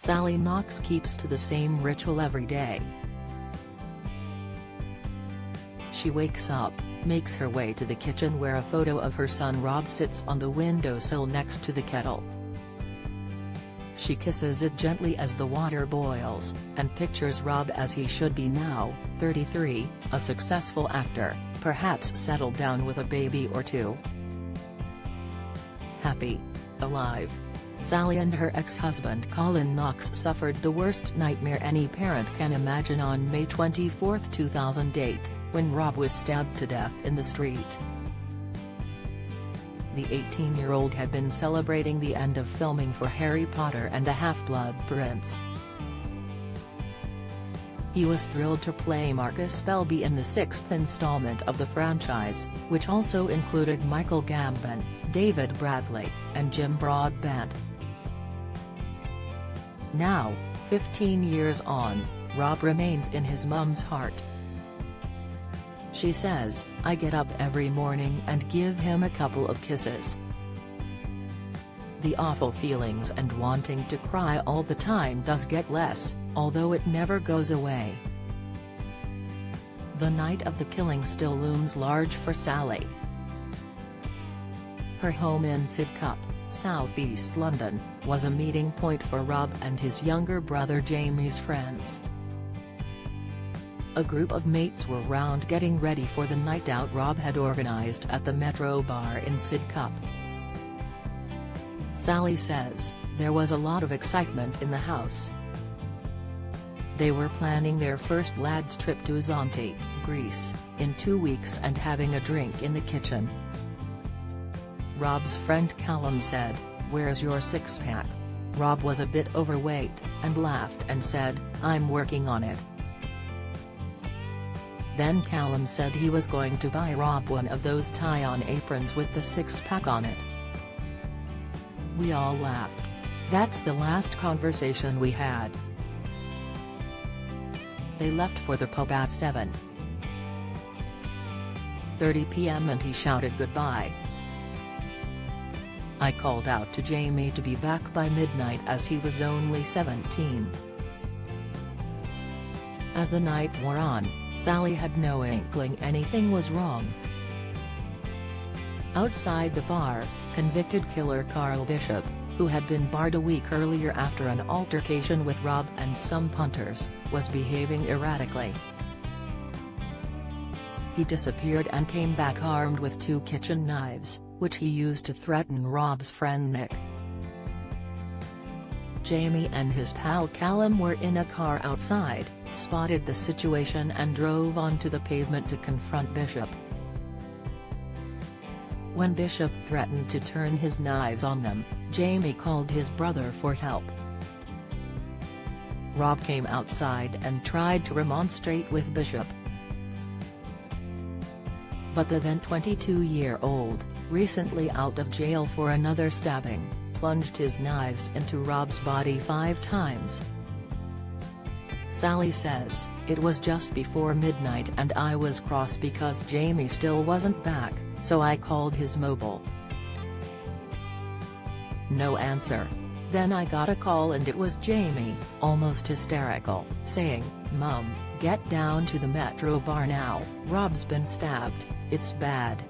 Sally Knox keeps to the same ritual every day. She wakes up, makes her way to the kitchen where a photo of her son Rob sits on the windowsill next to the kettle. She kisses it gently as the water boils, and pictures Rob as he should be now, 33, a successful actor, perhaps settled down with a baby or two. Happy. Alive. Sally and her ex-husband Colin Knox suffered the worst nightmare any parent can imagine on May 24, 2008, when Rob was stabbed to death in the street. The 18-year-old had been celebrating the end of filming for Harry Potter and the Half-Blood Prince. He was thrilled to play Marcus Belby in the sixth installment of the franchise, which also included Michael Gambon, David Bradley, and Jim Broadbent. Now, 15 years on, Rob remains in his mum's heart. She says, "I get up every morning and give him a couple of kisses. The awful feelings and wanting to cry all the time does get less, although it never goes away." The night of the killing still looms large for Sally. Her home in Sidcup, southeast London, was a meeting point for Rob and his younger brother Jamie's friends. A group of mates were round getting ready for the night out Rob had organised at the Metro Bar in Sidcup. Sally says, "There was a lot of excitement in the house. They were planning their first lads' trip to Zante, Greece, in 2 weeks and having a drink in the kitchen." Rob's friend Callum said, "Where's your six-pack?" Rob was a bit overweight, and laughed and said, "I'm working on it." Then Callum said he was going to buy Rob one of those tie-on aprons with the six-pack on it. We all laughed. That's the last conversation we had. They left for the pub at 7:30 p.m. and he shouted goodbye. I called out to Jamie to be back by midnight as he was only 17. As the night wore on, Sally had no inkling anything was wrong. Outside the bar, convicted killer Carl Bishop, who had been barred a week earlier after an altercation with Rob and some punters, was behaving erratically. He disappeared and came back armed with 2 kitchen knives, which he used to threaten Rob's friend Nick. Jamie and his pal Callum were in a car outside, spotted the situation and drove onto the pavement to confront Bishop. When Bishop threatened to turn his knives on them, Jamie called his brother for help. Rob came outside and tried to remonstrate with Bishop. But the then 22-year-old, recently out of jail for another stabbing, plunged his knives into Rob's body 5 times. Sally says, "It was just before midnight and I was cross because Jamie still wasn't back, so I called his mobile. No answer. Then I got a call and it was Jamie, almost hysterical, saying, 'Mum, get down to the Metro Bar now, Rob's been stabbed, it's bad.'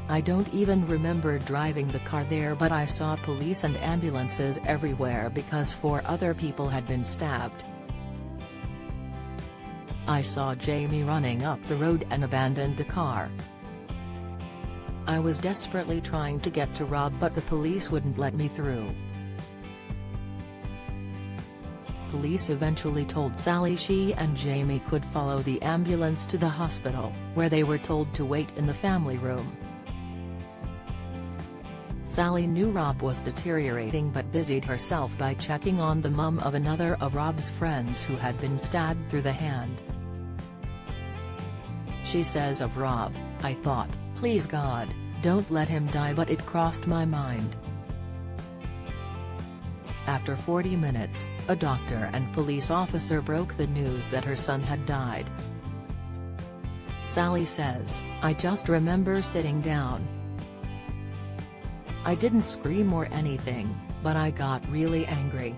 I don't even remember driving the car there, but I saw police and ambulances everywhere because 4 other people had been stabbed. I saw Jamie running up the road and abandoned the car. I was desperately trying to get to Rob but the police wouldn't let me through." Police eventually told Sally she and Jamie could follow the ambulance to the hospital, where they were told to wait in the family room. Sally knew Rob was deteriorating but busied herself by checking on the mum of another of Rob's friends who had been stabbed through the hand. She says of Rob, "I thought, please God, don't let him die, but it crossed my mind." After 40 minutes, a doctor and police officer broke the news that her son had died. Sally says, "I just remember sitting down. I didn't scream or anything, but I got really angry.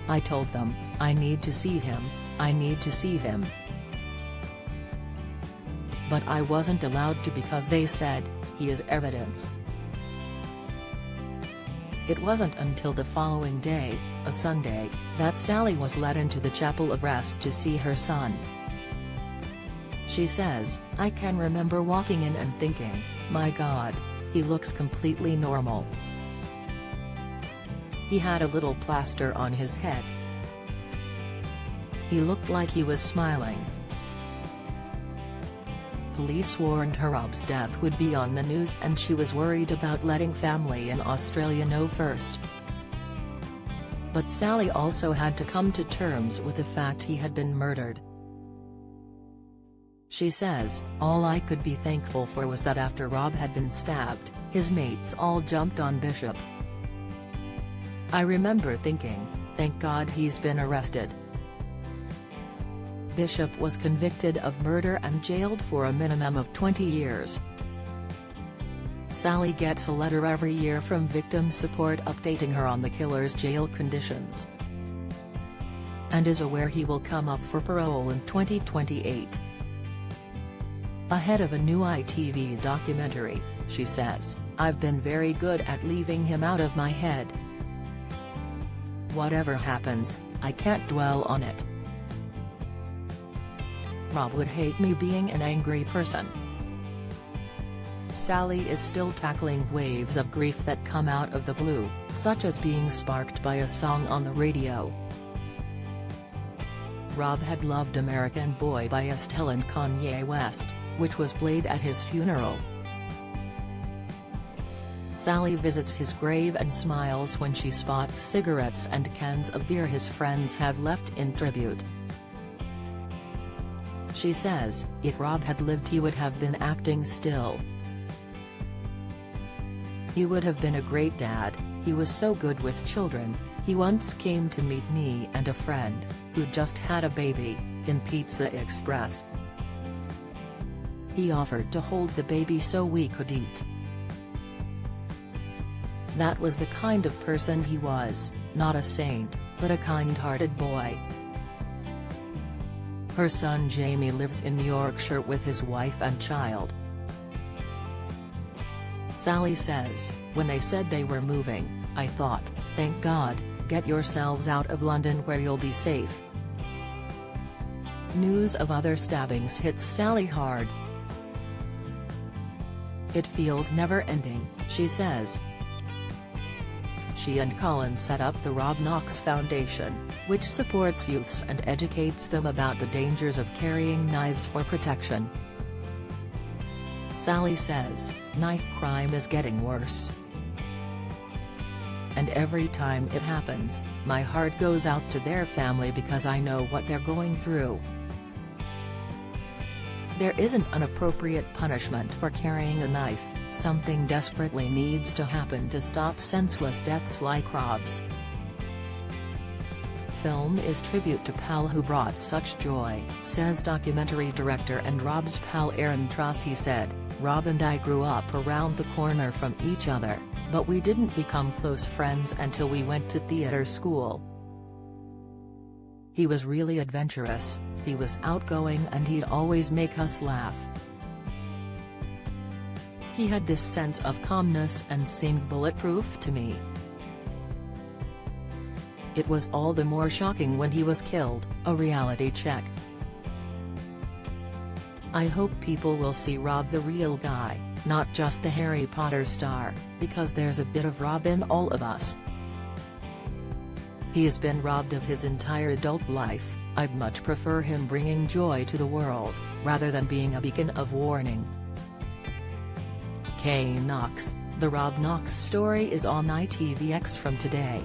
I told them, I need to see him, I need to see him. But I wasn't allowed to because they said, he is evidence. It wasn't until the following day, a Sunday, that Sally was let into the chapel of rest to see her son. She says, I can remember walking in and thinking, my God, he looks completely normal. He had a little plaster on his head. He looked like he was smiling. Police warned her Rob's death would be on the news and she was worried about letting family in Australia know first. But Sally also had to come to terms with the fact he had been murdered. She says, all I could be thankful for was that after Rob had been stabbed, his mates all jumped on Bishop. I remember thinking, thank God he's been arrested. Bishop was convicted of murder and jailed for a minimum of 20 years. Sally gets a letter every year from victim support updating her on the killer's jail conditions. And is aware he will come up for parole in 2028. Ahead of a new ITV documentary, she says, I've been very good at leaving him out of my head. Whatever happens, I can't dwell on it. Rob would hate me being an angry person. Sally is still tackling waves of grief that come out of the blue, such as being sparked by a song on the radio. Rob had loved American Boy by Estelle and Kanye West, which was played at his funeral. Sally visits his grave and smiles when she spots cigarettes and cans of beer his friends have left in tribute. She says, if Rob had lived he would have been acting still. He would have been a great dad, he was so good with children. He once came to meet me and a friend, who just had a baby, in Pizza Express. He offered to hold the baby so we could eat. That was the kind of person he was, not a saint, but a kind-hearted boy. Her son Jamie lives in Yorkshire with his wife and child. Sally says, when they said they were moving, I thought, thank God, get yourselves out of London where you'll be safe. News of other stabbings hits Sally hard. It feels never-ending, she says. She and Colin set up the Rob Knox Foundation, which supports youths and educates them about the dangers of carrying knives for protection. Sally says, knife crime is getting worse. And every time it happens, my heart goes out to their family because I know what they're going through. There isn't an appropriate punishment for carrying a knife. Something desperately needs to happen to stop senseless deaths like Rob's. Film is tribute to pal who brought such joy, says documentary director and Rob's pal Aaron Truss. He said, Rob and I grew up around the corner from each other, but we didn't become close friends until we went to theater school. He was really adventurous, he was outgoing and he'd always make us laugh. He had this sense of calmness and seemed bulletproof to me. It was all the more shocking when he was killed. A reality check. I hope people will see Rob the real guy, not just the Harry Potter star, because there's a bit of Rob in all of us. He has been robbed of his entire adult life. I'd much prefer him bringing joy to the world, rather than being a beacon of warning. Kay Knox, The Rob Knox Story is on ITVX from today.